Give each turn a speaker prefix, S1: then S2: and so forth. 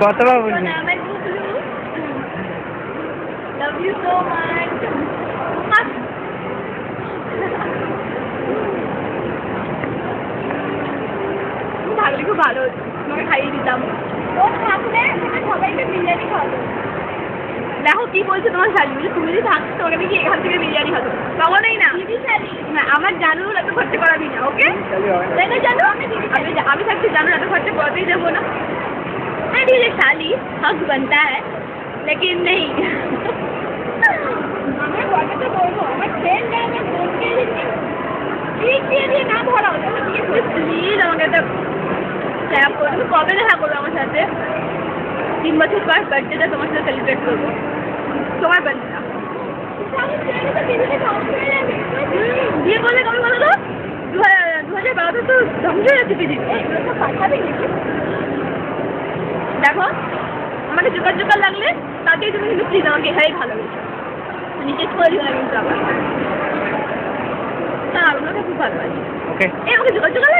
S1: কতবার বলবি?
S2: Love you so much. থাকলে খুব ভালো হতো, তোমাকে খাইয়ে দিতাম। ও থাকলে সবাইকে বিরিয়ানি খাওয়াতো। দেখো কি বলছে তোমার শালি, তুমি যদি থাকতো তোমাকে নাকি এখান থেকে বিরিয়ানি হতো। কখনোই না। না আমার জানুর এত খরচা করাবি না, ওকে? তাই না জানো? আমি থাকতে জানুর এত খরচা করাতেই যাবো না। হ্যাঁ ঠিক আছে, শালি হক बनता है लेकिन नहीं। আমরা কথা তো বলবো, আমার ফ্রেন্ড আমার বোনকে ঠিক দিয়ে না ভরা হতো, প্লিজ আমাকে তো স্যাপ করো। কবে দেখা করবে আমার সাথে? 3 বছর পর বার্থডেটা তোমার সাথে সেলিব্রেট করবো, তোমার বার্থডেটা। বিয়ে করলে কবে বলো তো? 2012 তো ধ্বংস হয়ে যাচ্ছে পৃথিবী। দেখো আমাকে জোগাড় লাগলে তাতেই তুমি কিন্তু প্লিজ আমাকে এখানেই ভালোবেসো, নিচে করে দিও না কিন্তু আবার। না আমাকে খুব ভালোবাসি।
S1: ওকে
S2: আমাকে জোগাড়